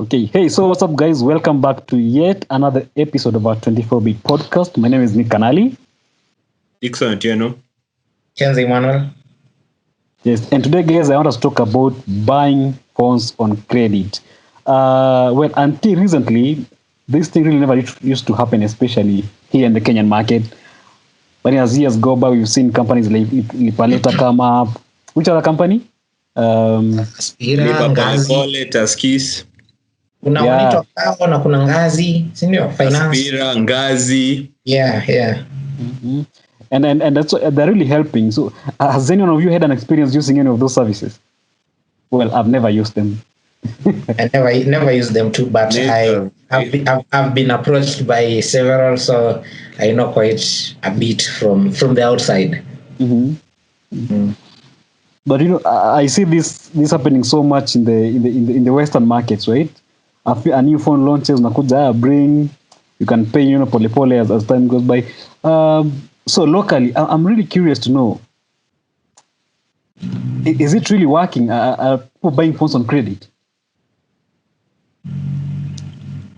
Okay, hey, so what's up, guys? Welcome back to yet another episode of our 24-bit podcast. My name is Kanali. Dickson Otieno. Chenze, Emmanuel. Yes, and today, guys, I want us to talk about buying phones on credit. Well, until recently, this thing really never used to happen, especially here in the Kenyan market. But as years go by, we've seen companies like Lipa Later come up. Which other company? Aspira, Lipa Ngazi. Later, Skis. Kuna monitor kao na kuna Ngazi, si ndio? Finance. Aspira, Ngazi. Yeah. Mm-hmm. And that's they're really helping. So, has anyone of you had an experience using any of those services? Well, I've never used them. I never used them too, but I've been approached by several, so I know quite a bit from the outside. Mm-hmm. Mm-hmm. But I see this happening so much in the Western markets, right? A new phone launches, nakuja bring, you can pay pole as time goes by. So locally, I'm really curious to know, is it really working? Are people buying phones on credit?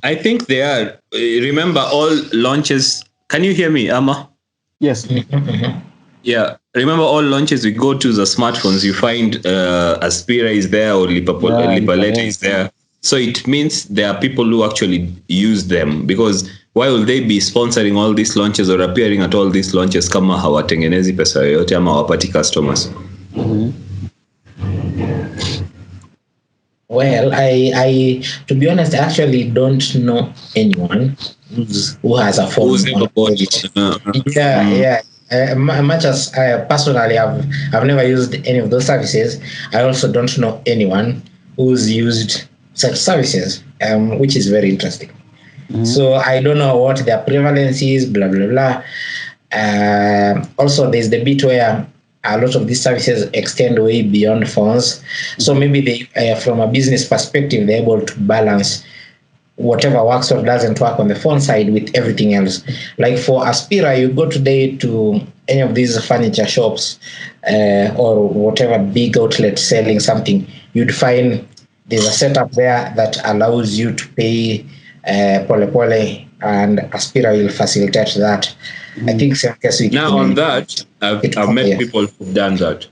I think they are. Remember all launches. Can you hear me, Amma? Yes. Yeah. Remember all launches we go to the smartphones, you find Aspira is there or Lipa Later is there. So it means there are people who actually use them, because why will they be sponsoring all these launches or appearing at all these launches kama hawatengenezi pesa yoyote ama hawapati customers? Mm-hmm. Well, I to be honest, I actually don't know anyone who has a phone. Who's ever bought it? Yeah. Much as personally, I've never used any of those services. I also don't know anyone who's used such services, which is very interesting. Mm-hmm. So I don't know what their prevalence is, blah, blah, blah. Also, there's the bit where a lot of these services extend way beyond phones. So maybe they, from a business perspective, they're able to balance whatever works or doesn't work on the phone side with everything else. Like for Aspira, you go today to any of these furniture shops or whatever big outlet selling something, you'd find there's a setup there that allows you to pay pole, and Aspira will facilitate that. Mm-hmm. I think same case now on that, I've met people who've done that.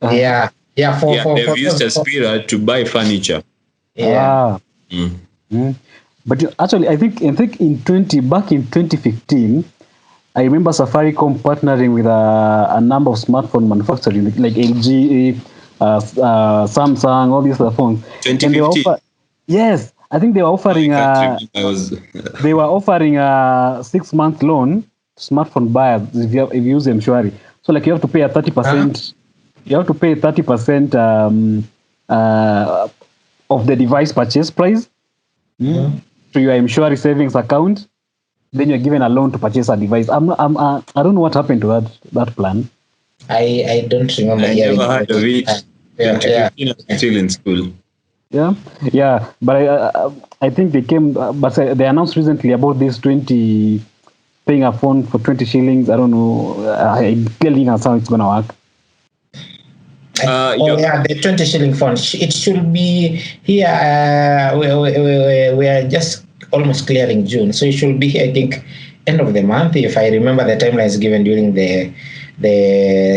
Yeah. They've used Aspira to buy furniture. Yeah. Mm-hmm. But actually, I think back in 2015, I remember Safaricom partnering with a number of smartphone manufacturers like LG, Samsung, all these other phones. 2015. Yes, I think they were offering they were offering a 6-month loan to smartphone buyers if you use M-Shwari. So like you have to pay 30%. You have to pay 30% of the device purchase price. Mm-hmm. To your M-Shwari savings account, then you're given a loan to purchase a device. I don't know what happened to that plan. I don't remember. I never heard of it. Yeah. Still in school. Yeah. But I think they came. But they announced recently about this 20 paying a phone for 20 shillings. I don't know. I clearly know how it's gonna work. The 20 shilling phone. It should be here. We are just almost clearing June, so it should be here, I think, end of the month, if I remember the timelines given during the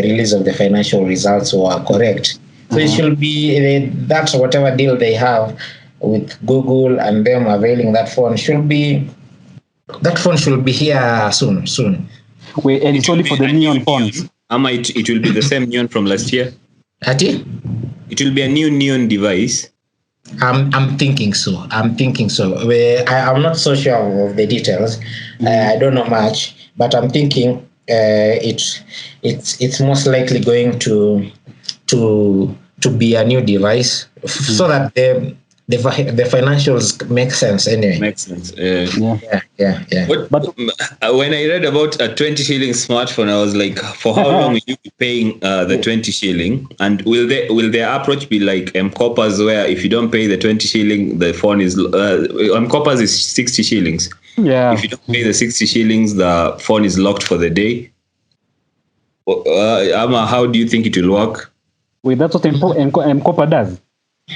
release of the financial results were correct. So it should be that's whatever deal they have with Google and them availing that phone should be here soon. Wait, and it's only for the neon phones. It will be the same neon from last year. It will be a new neon device. I'm thinking so. I'm not so sure of the details. I don't know much, but I'm thinking it's most likely going to be a new device so that the financials make sense anyway. Makes sense. Yeah. But when I read about a 20 shilling smartphone, I was like, for how long will you be paying the 20 shilling? And will their approach be like M-Kopa's, where if you don't pay the 20 shilling, the phone is M-Kopa's is 60 shillings. Yeah. If you don't pay the 60 shillings, the phone is locked for the day. Amma, how do you think it will work? Wait, that's what M-Kopa does?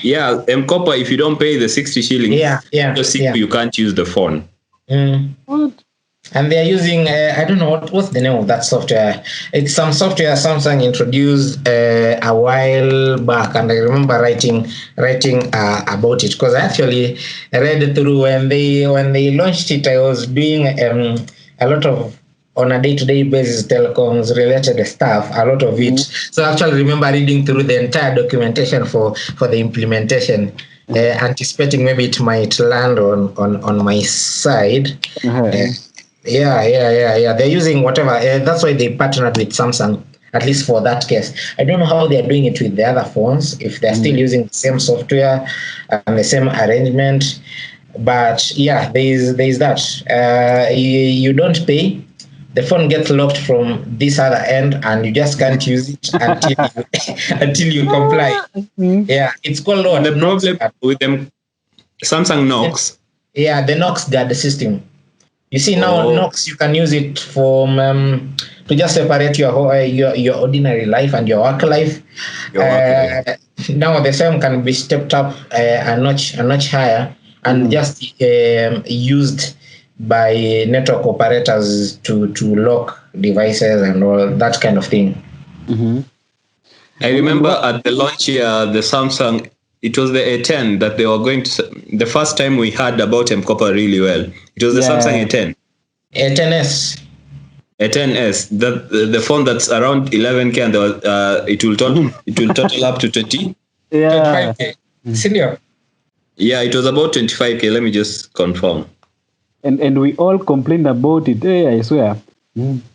Yeah, M-Kopa, if you don't pay the 60 shillings, you can't use the phone. What? And they're using, I don't know, what's the name of that software? It's some software Samsung introduced a while back, and I remember writing about it, because I actually read through when they launched it. I was doing a lot of, on a day-to-day basis, telecoms related stuff, a lot of it. So I actually remember reading through the entire documentation for the implementation, anticipating maybe it might land on my side. Yeah. They're using whatever. That's why they partnered with Samsung, at least for that case. I don't know how they're doing it with the other phones, if they're still using the same software and the same arrangement. But yeah, there's that. You don't pay, the phone gets locked from this other end, and you just can't use it until you comply. Yeah, it's called what? The problem with them, Samsung Knox. Yeah, the Knox guard system. You see now, Knox, you can use it from to just separate your ordinary life and your work life. Now the same can be stepped up a notch higher, and just used by network operators to lock devices and all that kind of thing. I remember at the launch here, the Samsung, it was the A10 that they were going to. The first time we heard about M-Kopa really well, it was the Samsung A10. A10s. A10s, the phone that's around 11K, and it will total up to 20. 25K. Senior. Yeah, it was about 25K. Let me just confirm. And we all complained about it. I swear.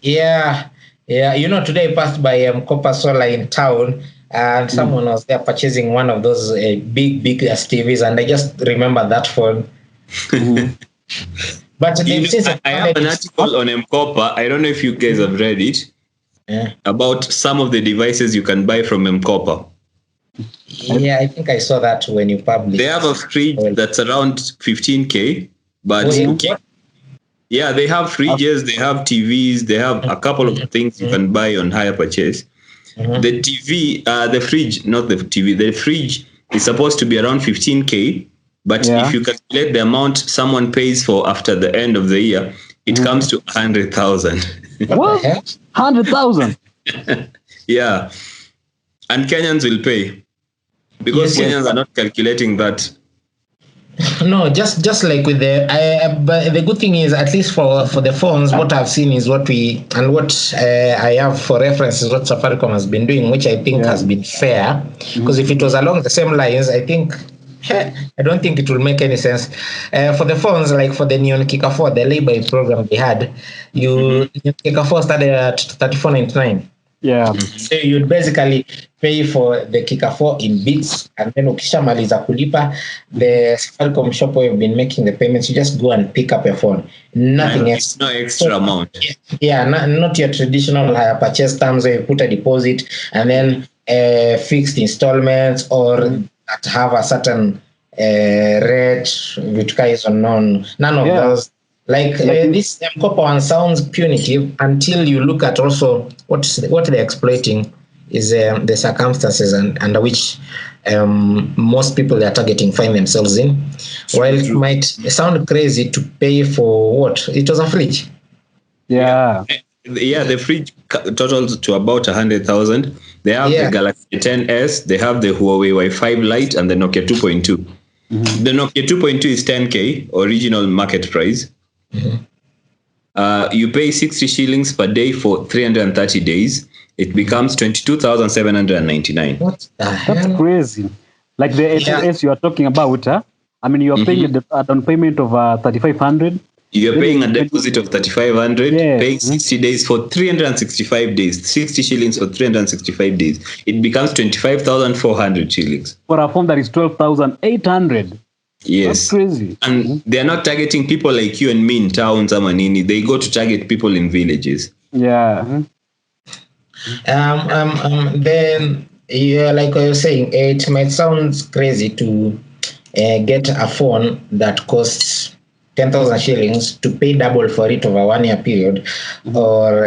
Yeah. You know, today I passed by M-Kopa Solar in town, and someone was there purchasing one of those big TVs, and I just remember that phone. But I have an article on M-Kopa. I don't know if you guys have read it, about some of the devices you can buy from M-Kopa. Yeah, I think I saw that when you published. They have a fridge that's around 15K, but yeah, they have fridges, they have TVs, they have a couple of things you can buy on hire purchase. The TV, the fridge, not the TV, the fridge is supposed to be around 15K, but if you calculate the amount someone pays for after the end of the year, it comes to 100,000. What? 100,000? Yeah. And Kenyans will pay, because Kenyans are not calculating that. No, just like with but the good thing is, at least for the phones, what I've seen is what I have for reference is what Safaricom has been doing, which I think has been fair. Because if it was along the same lines, I don't think it will make any sense. For the phones, like for the Neon Kika 4, the lay-by program they had, Neon Kika 4 started at $34.99. Yeah. So you'd basically pay for the Kika 4 in bits, and then ukishamaliza kulipa, the Safaricom shop where you've been making the payments, you just go and pick up your phone. Nothing else. It's no extra amount. Yeah, not your traditional hire purchase terms where you put a deposit and then fixed installments, or that have a certain rate which is unknown. None of those. Like this M-Kopa one sounds punitive until you look at also what they're exploiting is the circumstances under which most people they are targeting find themselves in. While it might sound crazy to pay for what? It was a fridge. Yeah. Yeah, the fridge totals to about 100,000. They have the Galaxy 10s, they have the Huawei Y5 Lite, and the Nokia 2.2. The Nokia 2.2 is 10K, original market price. You pay 60 shillings per day for 330 days. It becomes 22,799. What the hell? That's crazy. Like the HLS you are talking about, huh? I mean, you are paying a down payment of 3,500. You're paying a deposit of 3,500, paying 60 days for 365 days, 60 shillings for 365 days. It becomes 25,400 shillings. For a phone that is 12,800. Yes. That's crazy. And they're not targeting people like you and me in towns, Amanini. They go to target people in villages. Yeah. Then, like I was saying, it might sound crazy to get a phone that costs 10,000 shillings to pay double for it over 1 year period, or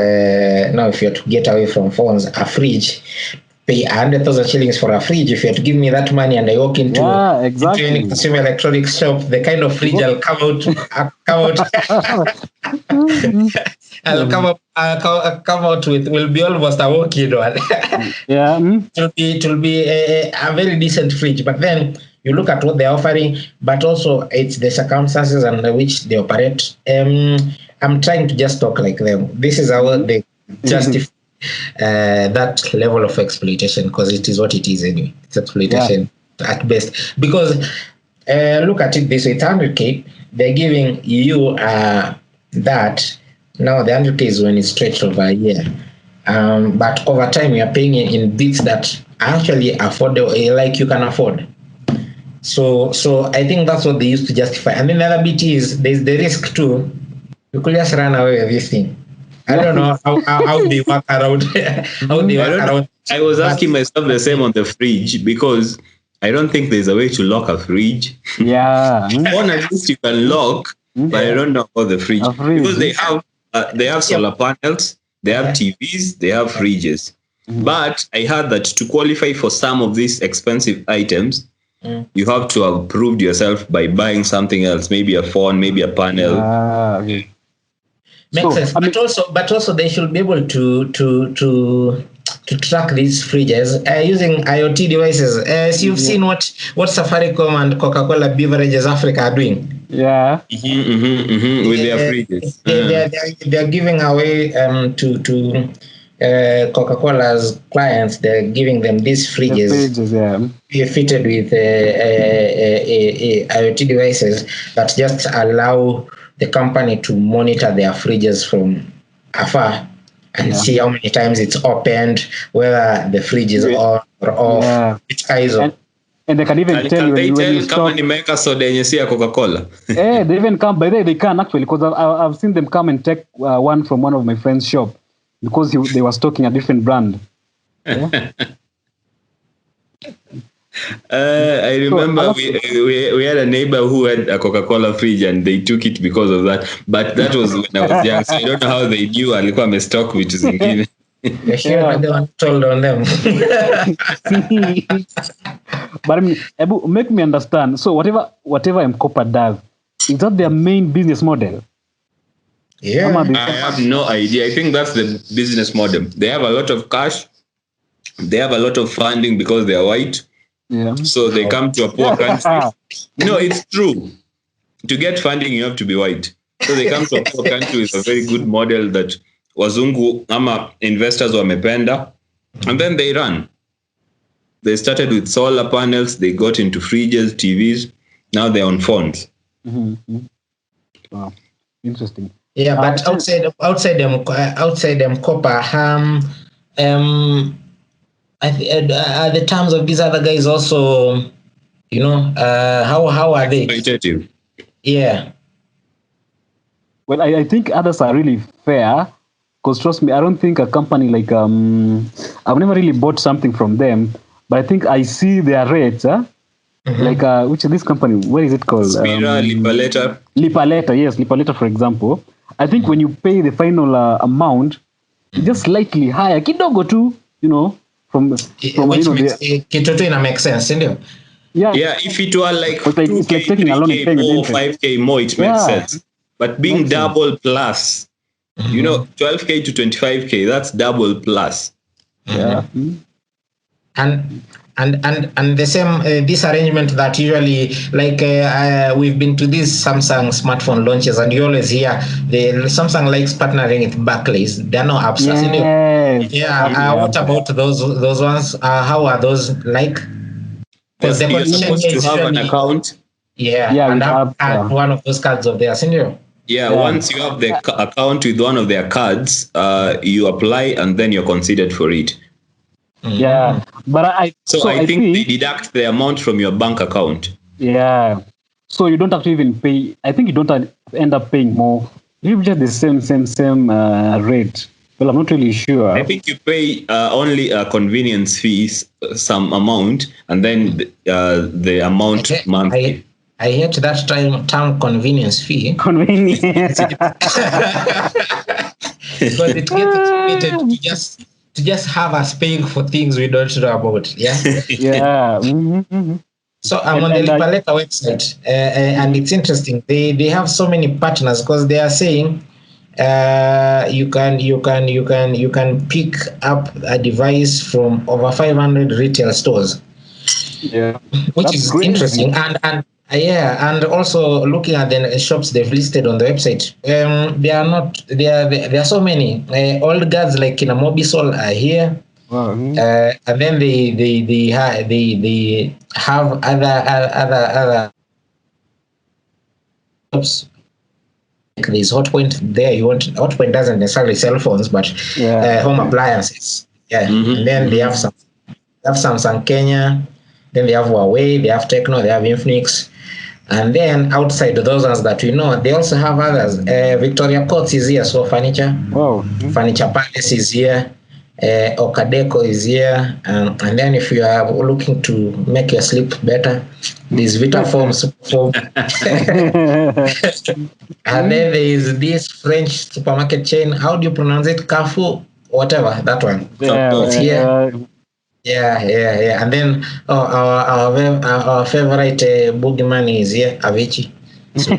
now if you're to get away from phones, a fridge. pay 100,000 shillings for a fridge. If you had to give me that money and I walk into any consumer electronics shop, the kind of fridge I'll come out, I'll come out with will be almost a walk-in one. It will be a very decent fridge. But then you look at what they're offering, but also it's the circumstances under which they operate. I'm trying to just talk like them. This is how they justify that level of exploitation, because it is what it is anyway. It's exploitation at best. Because look at it this way: 100K, they're giving you that. Now the 100K is when it's stretched over a year, but over time you are paying in bits that are actually affordable, like you can afford. So I think that's what they used to justify. And then the other bit is there's the risk too. You could just run away with this thing. I don't know how they work around. I was asking myself the same on the fridge, because I don't think there's a way to lock a fridge. Yeah. One at least you can lock, but I don't know about the fridge. Because they have solar panels, they have TVs, they have fridges. But I heard that to qualify for some of these expensive items, you have to have proved yourself by buying something else, maybe a phone, maybe a panel. Okay. Makes sense. But also they should be able to track these fridges using IoT devices. As you've seen what Safaricom and Coca-Cola Beverages Africa are doing. Yeah. With their fridges. They're giving away to Coca-Cola's clients. They're giving them these fridges fitted with IoT devices that just allow the company to monitor their fridges from afar and see how many times it's opened, whether the fridge is on or off, which ISO. And they can even tell when you stop. They make a soda yenye Coca-Cola. They even come, by the way, they can actually, because I've seen them come and take one from one of my friend's shop, because they were stocking a different brand. Yeah? I remember we had a neighbor who had a Coca-Cola fridge and they took it because of that. But that was when I was young, so I don't know how they knew alikuwa amestock vitu zingine. They were told on them. But I mean, make me understand. So whatever M-Kopa does, is that their main business model? Yeah, I have no idea. I think that's the business model. They have a lot of cash. They have a lot of funding because they are white. Yeah. So they come to a poor country. No, it's true. To get funding, you have to be white. So they come to a poor country with a very good model that wazungu ama investors wamependa, and then they run. They started with solar panels. They got into fridges, TVs. Now they're on phones. Wow, interesting. Yeah, but outside M-Kopa, are the terms of these other guys also, how are they? Exploitative. Yeah. Well, I think others are really fair, because trust me, I don't think a company like I've never really bought something from them, but I think I see their rates, like which is this company? What is it called? Aspira, Lipa Later. Lipa Later, yes, Lipa Later, for example. I think when you pay the final amount, it's just slightly higher, kidogo too, from which makes sense, isn't it? Yeah, if it were like 2K, it's like taking a loan and 3K paying more, interest. 5K more, it makes sense. But being double plus, 12K to 25K, that's double plus. Yeah. And the same this arrangement that usually, like we've been to these Samsung smartphone launches, and you always hear the Samsung likes partnering with Barclays. They're no apps. What about those ones? How are those like? Because you're supposed to have an account. And have one of those cards of theirs, isn't Yeah, once you have the account with one of their cards, you apply and then you're considered for it. Yeah, but I think they deduct the amount from your bank account. Yeah, so you don't have to even pay. I think you don't end up paying more. You just the same rate. Well, I'm not really sure. I think you pay only a convenience fees, some amount, and then the amount monthly. I hate that term convenience fee. Convenience. Because it gets estimated to just to just have us paying for things we don't know about. Yeah. Yeah. So I'm on the Lipa Later website, and it's interesting. They have so many partners because they are saying you can pick up a device from over 500 retail stores. Yeah, which is crazy. Interesting. And also looking at the shops they've listed on the website, there are so many old guards like in a Mobisol are here. Wow. And then they have other shops. Like there's Hotpoint there. Hotpoint doesn't necessarily sell phones, but home appliances. Yeah, and then they have Samsung Kenya. Then they have Huawei, they have Tecno, they have Infinix. And then outside of those ones that we know, they also have others. Victoria Courts is here, so furniture. Wow. Furniture Palace is here. Okadeco is here. And then if you are looking to make your sleep better, there's Vitafoam, Superfoam. And then there is this French supermarket chain. How do you pronounce it? Carrefour? Whatever, that one. It's here. Yeah. And then our favorite boogeyman is here, Avicii. So.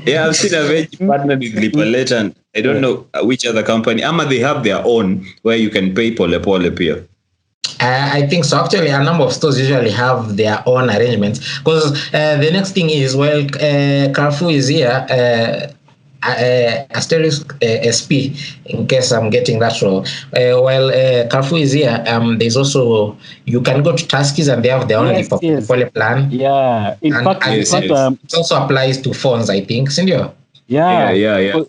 Yeah, I've seen Avicii partnered with Lipa Later, and I don't know which other company. Ama they have their own where you can pay pole here. I think so. Actually, a number of stores usually have their own arrangements because the next thing is Carrefour is here. Asterisk SP, in case I'm getting that wrong. While Carrefour is here, there's also, you can go to Tuskys and they have their own Lipa plan. Yeah, in fact, it also applies to phones, I think, Sindio? Yeah.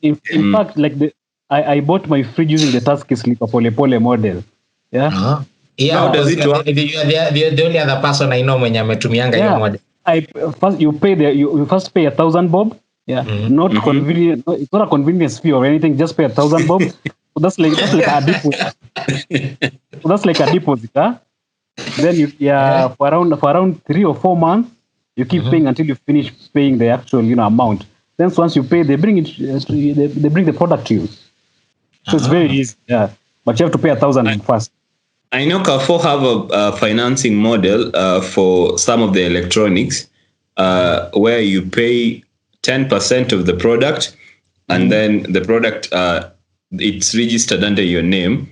In fact, like I bought my fridge using the Tuskys Lipa model. Yeah. Uh-huh. Yeah, how does it work? You're the only other person I know mwenye ametumianga hiyo model. You first pay 1,000 bob. Yeah, not convenient. It's not a convenience fee or anything. Just pay 1,000 bob. So that's like a deposit. That's like a deposit, huh? Then for around 3 or 4 months, you keep paying until you finish paying the actual amount. Then once you pay, they bring it. They bring the product to you. So it's very easy. Yeah, but you have to pay 1,000 first. I know Carrefour have a financing model for some of the electronics where you pay 10% of the product, and then the product it's registered under your name.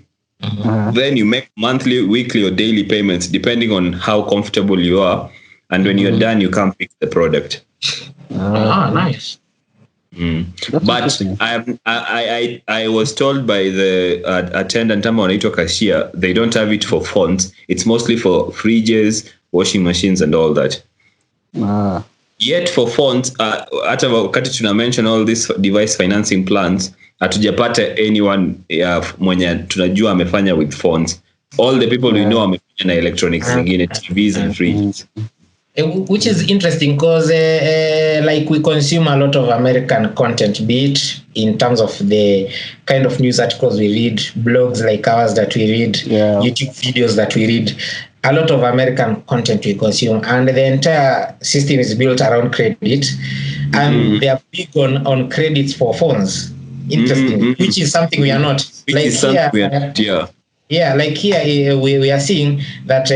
Then you make monthly, weekly, or daily payments depending on how comfortable you are. And when you're done, you come pick the product. Nice. But I was told by the attendant wanaitwa cashier, they don't have it for phones. It's mostly for fridges, washing machines, and all that. Yet for phones, hata wakati tuna mention all these device financing plans, hatujapata anyone mwenye tunajua amefanya with phones. All the people we know amefanya na electronics zingine, TVs and fridges. Which is interesting because like we consume a lot of American content, be it in terms of the kind of news articles we read, blogs like ours that we read, YouTube videos that we read. A lot of American content we consume, and the entire system is built around credit, and they are big on credits for phones. Interesting, which is something we are not. Yeah, like here we are seeing that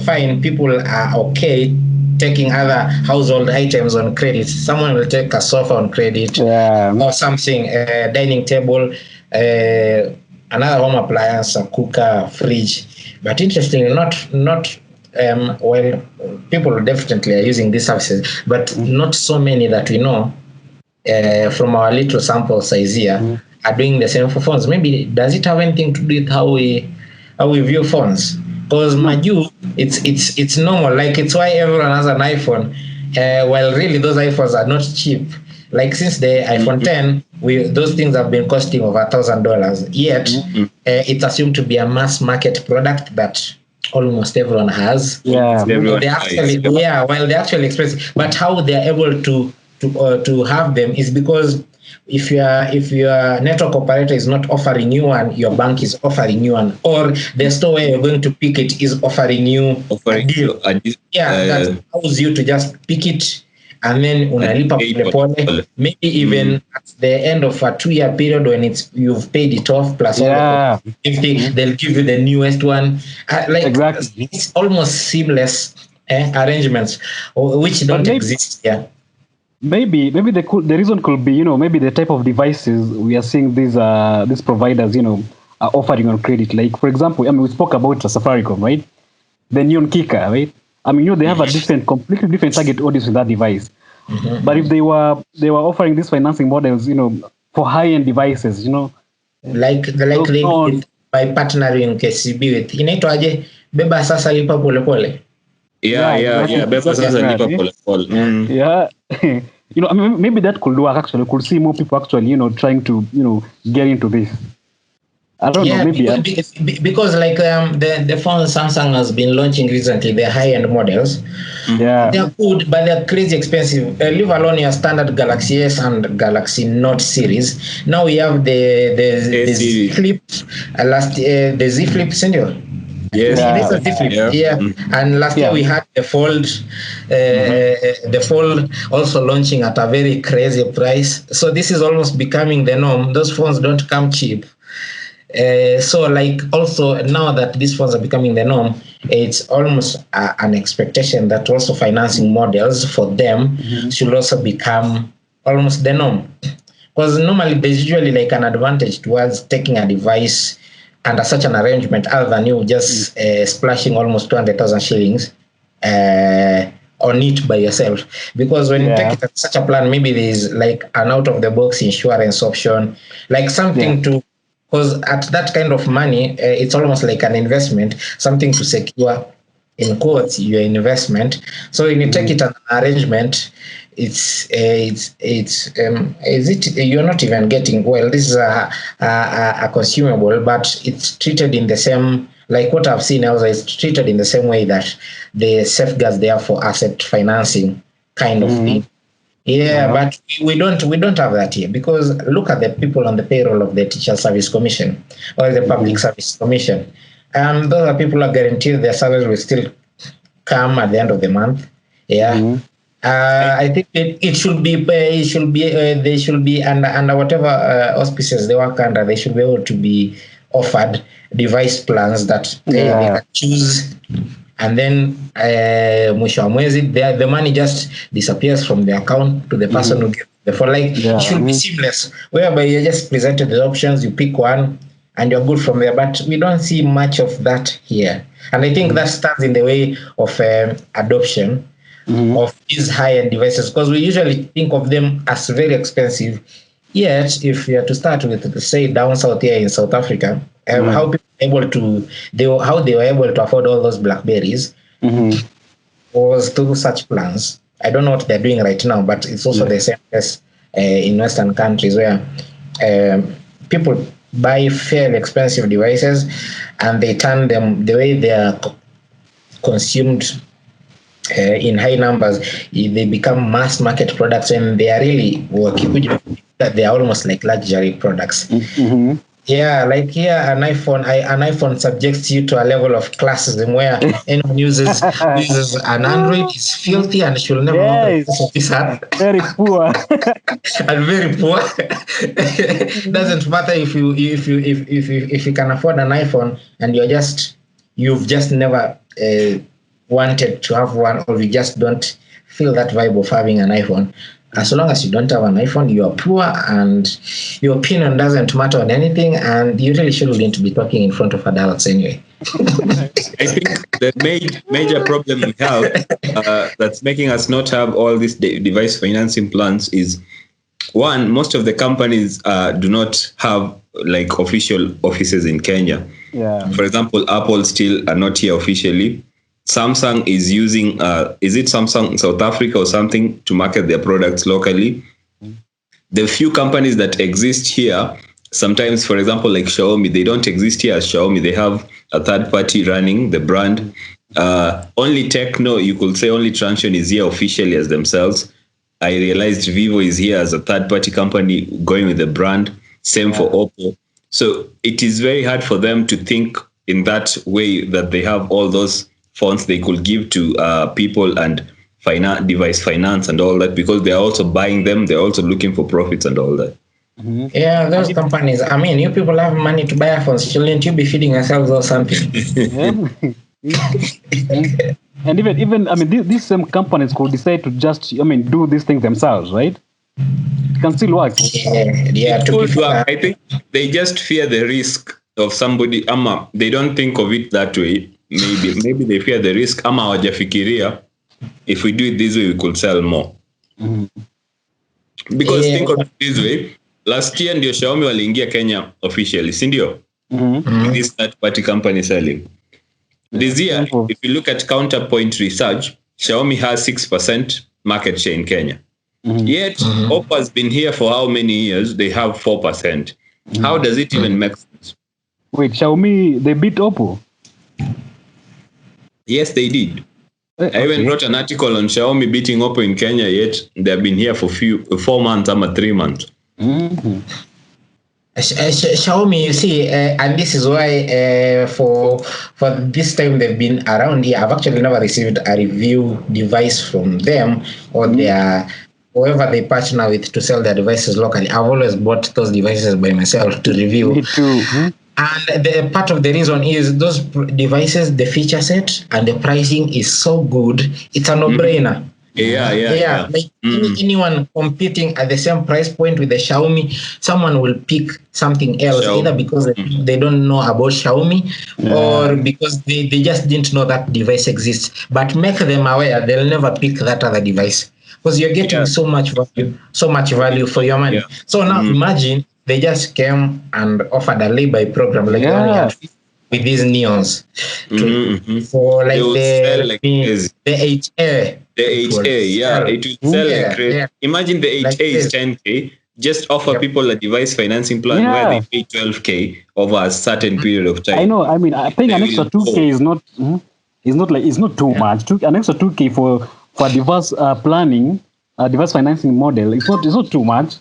fine, people are okay taking other household items on credit. Someone will take a sofa on credit or something, dining table, another home appliance, a cooker, fridge. But interestingly, not people definitely are using these services, but not so many that we know from our little sample size here are doing the same for phones. Maybe does it have anything to do with how we view phones? Because Maju, it's normal. Like it's why everyone has an iPhone. While really those iPhones are not cheap. Like since the iPhone 10, those things have been costing over $1,000. Yet it's assumed to be a mass market product that almost everyone has. Yeah, while they're actually expensive. But how they're able to have them is because if your network operator is not offering you one, your bank is offering you one, or the store where you're going to pick it is offering you a deal. That allows you to just pick it and then unalipa polepole, maybe even at the end of a 2-year period when you've paid it off plus all the they'll give you the newest one. Exactly. It's almost seamless arrangements which don't exist here. Maybe the reason could be, maybe the type of devices we are seeing these providers, are offering on credit. Like, for example, we spoke about Safaricom, right? The neon kicker, right? They have a completely different target audience with that device. Mm-hmm. But if they were offering these financing models, for high-end devices, like by partnering KCB with inaitwaje Beba Sasa Lipa Pole. Yeah. Beba Sasa Lipa Pole. Yeah. Maybe that could work actually. Could see more people actually, trying to, get into this. I don't know, maybe because like the phone Samsung has been launching recently, the high-end models. Yeah, they're good, but they're crazy expensive. Leave alone your standard Galaxy S and Galaxy Note series. Now we have the Z Flip, the Z Flip, senior. Yes. Yeah. And last year we had the Fold, the Fold also launching at a very crazy price. So this is almost becoming the norm. Those phones don't come cheap. So like also now that these phones are becoming the norm, it's almost an expectation that also financing models for them should also become almost the norm, because normally there's usually like an advantage towards taking a device under such an arrangement other than you just splashing almost 200,000 shillings on it by yourself. Because when you take it at such a plan, maybe there's like an out of the box insurance option, like something to, because at that kind of money, it's almost like an investment, something to secure, in quotes, your investment. So when you take it an arrangement, you're not even getting, well, this is a consumable, but it's treated in the same, like what I've seen elsewhere, it's treated in the same way that the safeguards there for asset financing kind of thing. Yeah, but we don't have that here, because look at the people on the payroll of the Teacher Service Commission or the Public Service Commission. Those are people who are guaranteed their salaries will still come at the end of the month. Yeah. I think they should be under whatever auspices they work under. They should be able to be offered device plans that they can choose, and then mwisho wa mwezi the money just disappears from the account to the person who gets the phone. Like it should be seamless, whereby you just presented the options, you pick one, and you're good from there. But we don't see much of that here, and I think that stands in the way of adoption of these high-end devices, because we usually think of them as very expensive. Yet, if you are to start with, say, down south here in South Africa, how they were able to afford all those Blackberries was through such plans. I don't know what they're doing right now, but it's also the same as in Western countries, where people buy fairly expensive devices and they turn them, the way they are consumed in high numbers, they become mass market products, and they are really that they are almost like luxury products. Yeah, like here an iPhone subjects you to a level of classism where anyone uses an Android is filthy and should never have this hand. Very poor. And very poor. Doesn't matter if you can afford an iPhone and you've just never wanted to have one, or you just don't feel that vibe of having an iPhone. As long as you don't have an iPhone, you are poor, and your opinion doesn't matter on anything, and you really shouldn't be talking in front of adults anyway. I think the major problem we have that's making us not have all these device financing plans is, one, most of the companies do not have like official offices in Kenya. Yeah. For example, Apple still are not here officially. Samsung is using, is it Samsung South Africa or something, to market their products locally. The few companies that exist here, sometimes, for example, like Xiaomi, they don't exist here as Xiaomi. They have a third party running the brand. Only Tecno, you could say only Transsion is here officially as themselves. I realized Vivo is here as a third party company going with the brand. Same for Oppo. So it is very hard for them to think in that way, that they have all those phones they could give to people and device finance and all that, because they're also buying them, they're also looking for profits and all that. Mm-hmm. Yeah, those companies. I mean, you people have money to buy iPhones. Shouldn't you be feeding yourselves or something? And even I mean, these same companies could decide to just do these things themselves, right? It can still work. Yeah. It could work. I think they just fear the risk of somebody. They don't think of it that way. Maybe they fear the risk. Wajafikiria, if we do it this way, we could sell more. Mm-hmm. Because think of it this way. Last year, ndio Xiaomi waliingia Kenya officially, si ndio? With this third-party company selling. This year, if you look at Counterpoint Research, Xiaomi has 6% market share in Kenya. Yet, Oppo has been here for how many years? They have 4%. How does it even make sense? Wait, Xiaomi, they beat Oppo? Yes, they did. I even wrote an article on Xiaomi beating Oppo in Kenya, yet they've been here for 4 months, 3 months. Xiaomi, you see, and this is why for this time they've been around here. I've actually never received a review device from them or their whoever they partner with to sell their devices locally. I've always bought those devices by myself to review. Me too. And the part of the reason is those devices, the feature set and the pricing is so good. It's a no-brainer. Yeah. Like anyone competing at the same price point with the Xiaomi, someone will pick something else, either because they don't know about Xiaomi or because they just didn't know that device exists. But make them aware, they'll never pick that other device because you're getting so much value for your money. So now imagine they just came and offered a lay-by program like with these neons for like the 8A. The 8A, it will sell like crazy. Yeah. Imagine the 8A is 10K. Just offer people a device financing plan where they pay 12K over a certain period of time. I know. I mean, paying an extra 2K is not too much. An extra 2K for device planning, device financing model. It's not too much.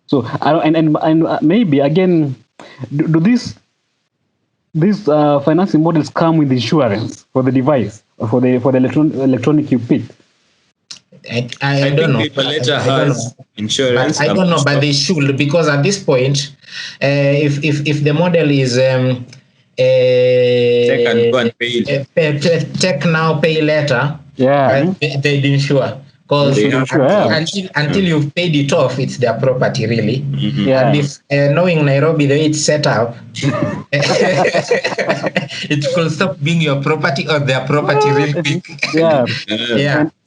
So and maybe again, do these financing models come with insurance for the device or for the electronic you pick? I don't know. Lipa Later has insurance. I don't know, but they should, because at this point, if the model is take and go and pay it. Take now, pay later. They insure. Because until you've paid it off, it's their property, really. And if knowing Nairobi the way it's set up, it could stop being your property or their property real quick.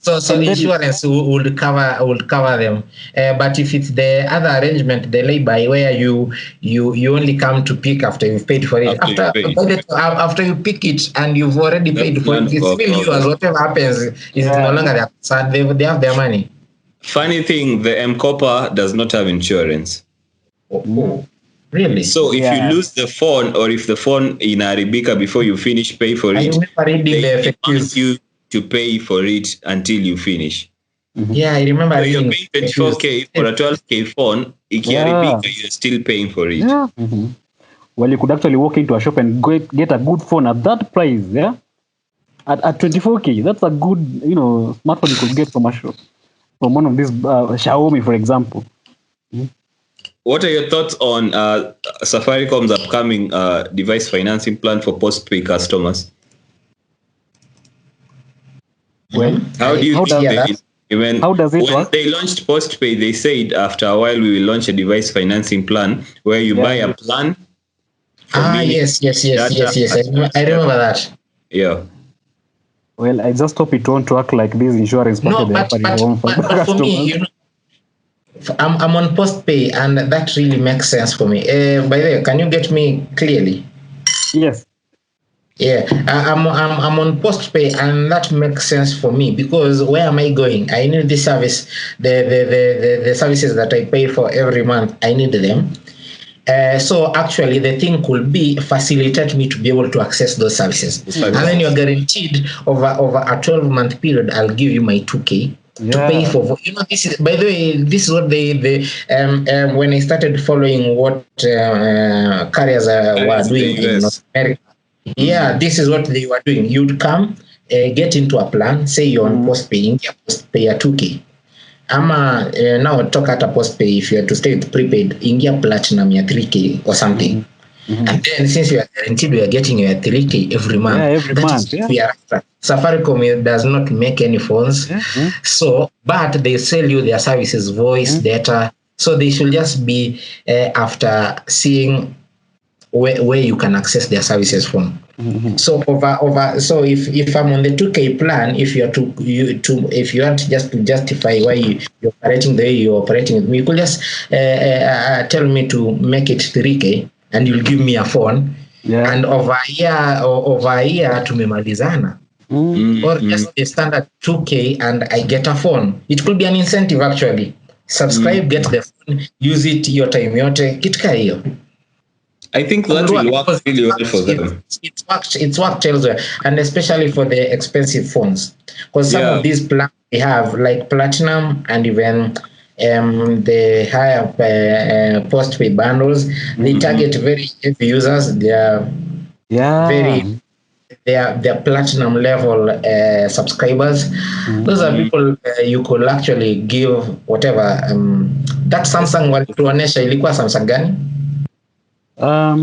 So insurance would cover them. But if it's the other arrangement, the lay-by, where you only come to pick after you've paid for it. After you pick it and you've already paid for it, it's still yours. Whatever happens is no longer their concern. They have their money. Funny thing, the M-Kopa does not have insurance. Really? So if you lose the phone, or if the phone in Arabika before you finish pay for it, they want you to pay for it until you finish. Yeah, I remember. So you're paying 24K for a 12K phone. Arabika, you're still paying for it. Well, you could actually walk into a shop and get a good phone at that price. At 24K, that's a good smartphone you could get from a shop, from one of these Xiaomi, for example. What are your thoughts on Safaricom's upcoming device financing plan for post-pay customers? Well, how do you think how does it when work? They launched post-pay, they said after a while we will launch a device financing plan where you buy a plan. Yes. I remember that. Yeah. Well, I just hope it won't work like this insurance. No, but for me, I'm on post-pay, and that really makes sense for me. By the way, can you get me clearly? Yes. Yeah, I'm on post-pay, and that makes sense for me, because where am I going? I need this service, the services that I pay for every month. I need them. So actually, the thing could be facilitate me to be able to access those services, and then you're guaranteed over a 12-month period. I'll give you my 2K. To pay for this is, by the way, this is what they when I started following what carriers were doing in North America. Yeah, this is what they were doing. You'd come, get into a plan, say you're on postpay, ingia postpay ya 2K. Ama now talk at a postpay, if you have to stay with prepaid, ingia platinum ya 3K or something. And then since you are guaranteed we are getting your 3K every month. Yeah, every month. We are after. Safaricom does not make any phones. So, but they sell you their services, voice, data. So they should just be after seeing where you can access their services from. So so if I'm on the 2K plan, if you are if you want just to justify why you're operating the way you're operating, you could just tell me to make it 3K and you'll give me a phone. Yeah. And over a year tumemalizana. Or just a standard 2K and I get a phone. It could be an incentive actually. Subscribe, get the phone, use it your time yote, kitka hiyo. I think that will work really well for them. It's worked elsewhere, and especially for the expensive phones. Because some of these plans we have, like Platinum and even the higher postpay bundles, they target very heavy users. They are they're platinum level subscribers. Those are people you could actually give whatever. That Samsung walituonesha ilikuwa Samsung gani?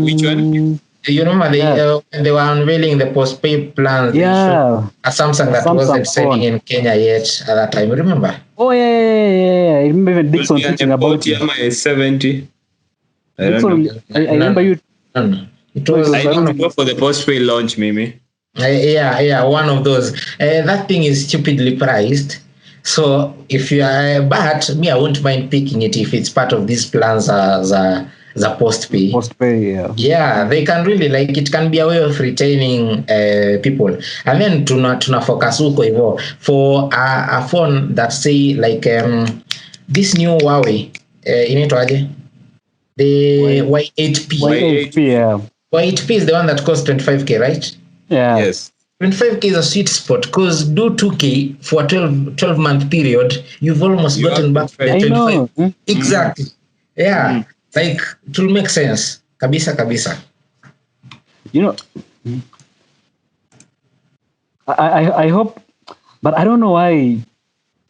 Which one? You remember they were unveiling the postpaid plans. Yeah. A Samsung that wasn't selling in Kenya yet at that time. Remember? Oh yeah. I remember even Dickson teaching about it. M-70. I remember you. It was. I need to go for the postpaid launch, Mimi. Yeah, one of those. That thing is stupidly priced. So if you are, but me, I won't mind picking it if it's part of these plans as a postpay. Postpay, yeah. Yeah, they can really like it. Can be a way of retaining people. And then tuna focus huko hivyo for a phone that say like this new Huawei inaitwaje? The Y8P. Y8P, yeah. Y8P is the one that costs 25K, right? Yeah. Yes. 25K is a sweet spot because do 2K for a 12-month period, you've almost gotten back to the 25. Exactly. Yeah. Like, it will make sense. Kabisa. You know, I hope, but I don't know why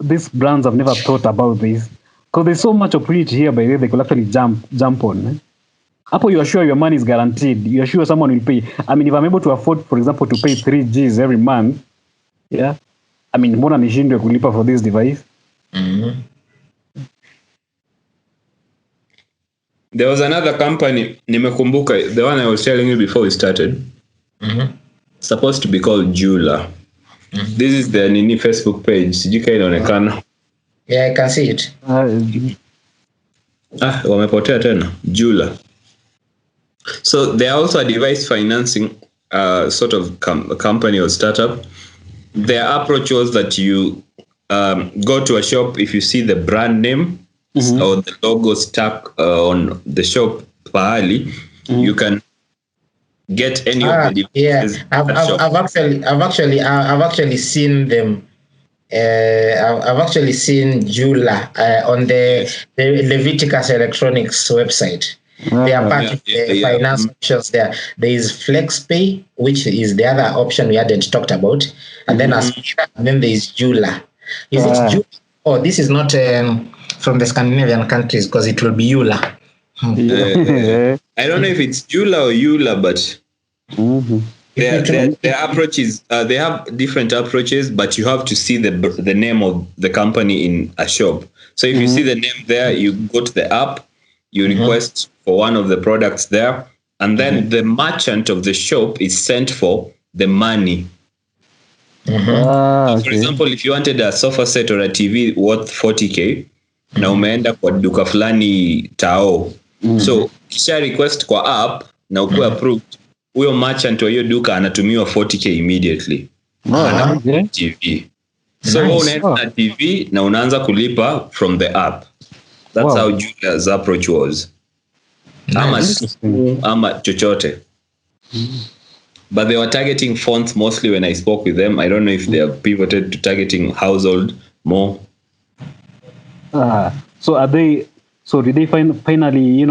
these brands have never thought about this. Because there's so much opportunity here by the way they could actually jump on. Apple, you are sure your money is guaranteed. You are sure someone will pay. I mean, if I'm able to afford, for example, to pay 3Gs every month, yeah, I mean, mbona nishindwe kulipa for this device? There was another company, nimekumbuka, the one I was telling you before we started. Supposed to be called Julla. This is the Nini Facebook page. Sijika inaonekana. Yeah, I can see it. Wamepotea tena. Julla. So they are also a device financing sort of company or startup. Their approach was that you go to a shop, if you see the brand name or the logo stuck on the shop pahali, you can get any of the devices. Yeah, I've actually seen them. I've actually seen Julla on the Leviticus Electronics website. They are part of the finance options there. There is FlexPay, which is the other option we hadn't talked about. And then Aspira, and then there is Julla. Is it Julla? Oh, this is not from the Scandinavian countries because it will be Julla. I don't know if it's Julla or Julla, but their approach is they have different approaches, but you have to see the name of the company in a shop. So if you see the name there, you go to the app, you request for one of the products there, and then the merchant of the shop is sent for the money. For example, if you wanted a sofa set or a TV worth 40K, na umeenda kwa duka fulani Tao. So kisha request kwa app na ukuwe approved, huyo merchant wa hiyo duka anatumiwa 40K immediately. TV. So unaenda na TV na unaanza kulipa from the app. That's how Julia's approach was. Ama chochote. But they were targeting phones mostly when I spoke with them. I don't know if they have pivoted to targeting household more. So are they? So did they finally,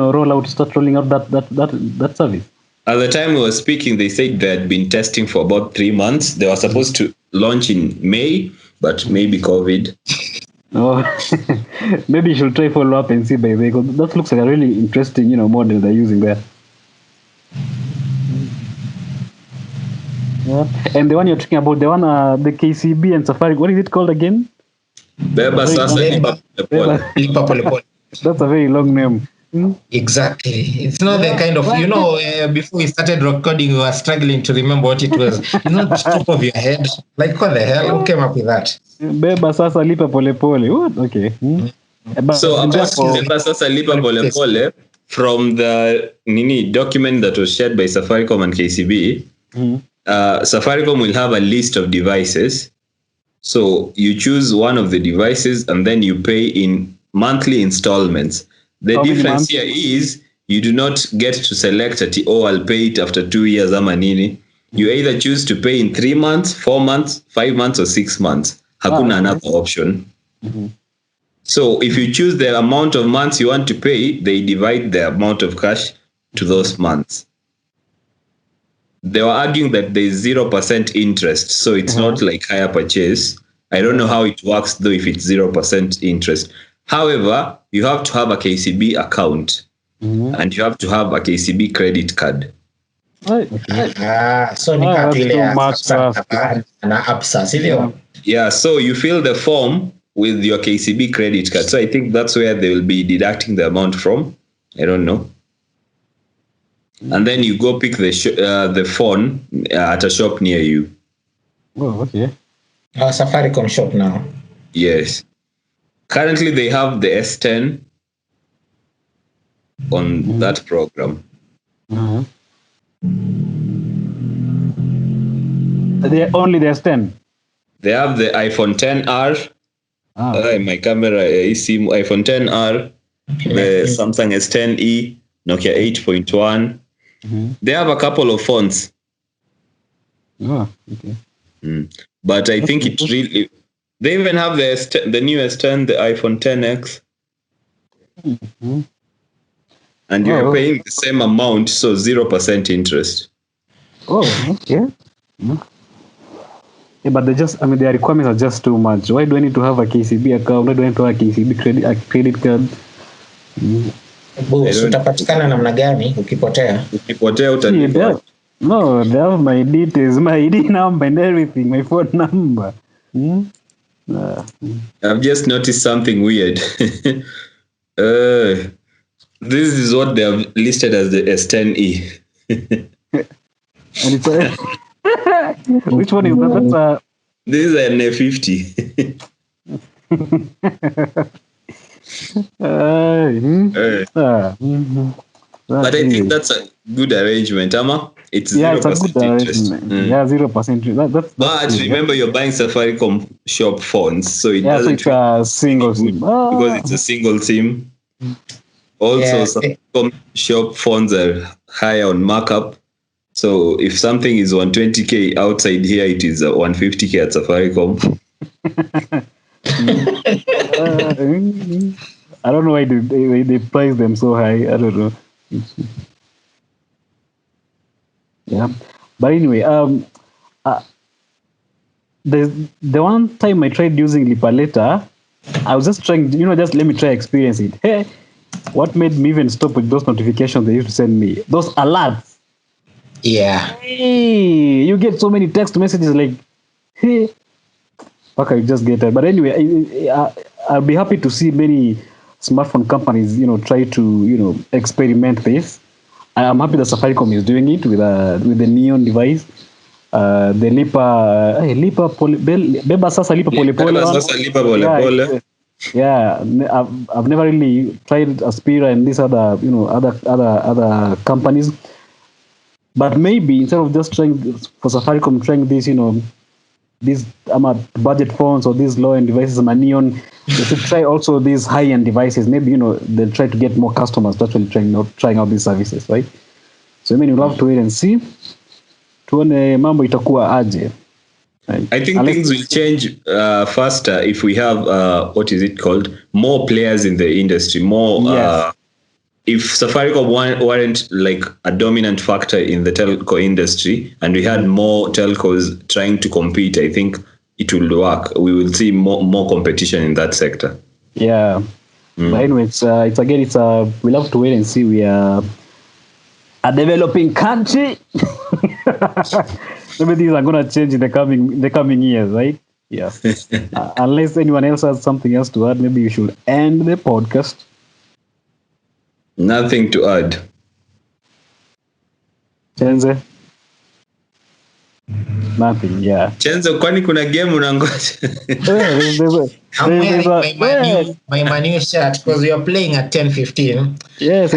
start rolling out that service? At the time we were speaking, they said they had been testing for about 3 months. They were supposed to launch in May, but maybe COVID. Oh, maybe you should try follow up and see by the way. That looks like a really interesting, model they're using there. Yeah. And the one you're talking about, the one, the KCB and Safari, what is it called again? Beba, Sasa, Lipa Later. That's a very long name. Exactly. It's not the kind of, before we started recording, we were struggling to remember what it was. It's not the top of your head. Like, what the hell? Who came up with that? Beba, Sasa, Lipa Pole. What? Okay. So, about Beba, Sasa, Lipa Pole, from the document that was shared by Safaricom and KCB, Safaricom will have a list of devices. So, you choose one of the devices and then you pay in monthly installments. The difference here is you do not get to select I'll pay it after 2 years ama nini. You either choose to pay in 3 months, 4 months, 5 months, or 6 months. Hakuna another option. Mm-hmm. So if you choose the amount of months you want to pay, they divide the amount of cash to those months. They were arguing that there's 0% interest, so it's not like hire purchase. I don't know how it works though if it's 0% interest. However, you have to have a KCB account and you have to have a KCB credit card. Right. So yeah, so you fill the form with your KCB credit card. So I think that's where they will be deducting the amount from. I don't know. And then you go pick the phone at a shop near you. Oh, okay. Safaricom shop now. Yes. Currently, they have the S10 on that program. They only the S10. They have the iPhone XR. My camera, I see iPhone XR, the Samsung S10e, Nokia 8.1. They have a couple of phones. Oh, okay. But I think it really... They even have the new S10, the iPhone XS. And you're paying the same amount, so 0% interest. Oh, okay. Yeah, but their requirements are just too much. Why do I need to have a KCB account? Why do I need to have a KCB credit card? Utapatikana namna gani ukipotea? Ukipotea utalipa. No, they have my details, my ID number and everything, my phone number. I've just noticed something weird. This is what they have listed as the S10e. And it's which one is that? This is an A50. But I think that's a good arrangement, Ama. It's 0% interest. 0%. But remember, you're buying Safaricom shop phones, so it doesn't. So it's a single SIM because it's a single SIM. Also, Safaricom shop phones are higher on markup. So if something is 120k outside here, it is 150k at Safaricom. I don't know why they price them so high. I don't know. Yeah, but anyway, the one time I tried using Lipa Later, I was just trying, just let me try experience it. Hey, what made me even stop with those notifications they used to send me? Those alerts. Yeah. Hey, you get so many text messages like, hey, okay, you just get it. But anyway, I'll be happy to see many smartphone companies, try to, experiment this. I'm happy that Safaricom is doing it with the Neon device. The Beba Sasa Lipa Pole. Yeah, I've never really tried Aspira and these other companies. But maybe instead of just trying for Safaricom trying this, these budget phones or these low-end devices, Neon, they should try also these high-end devices. Maybe they'll try to get more customers to actually trying out these services, right? So we'll have to wait and see. Tuone mambo itakuwa aje. Right? I think things will change faster if we have what is it called? More players in the industry, more if Safaricom weren't like a dominant factor in the telco industry, and we had more telcos trying to compete, I think it will work. We will see more competition in that sector. Yeah. But anyway, it's we'll have to wait and see. We are a developing country. Maybe things are gonna change in the coming years, right? Yeah. Unless anyone else has something else to add, maybe you should end the podcast. Nothing to add. Chenze? Nothing, yeah. Chenze, kwani kuna game unangoja? I'm wearing my Manu shirt because we are playing at 10:15. Yes,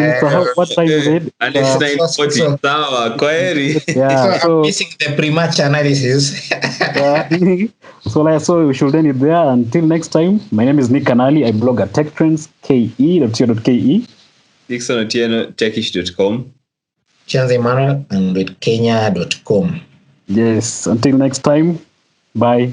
what time is it? And it's 9:40. Sawa, kwaheri. Yeah, so I'm missing the pre-match analysis. Yeah. So we should end it there. Until next time, my name is Nick Kanali. I blog at techtrends.ke. Dickson Otieno, techish.com. Chenze Emmanuel and with Kenya.com. Yes, until next time, bye.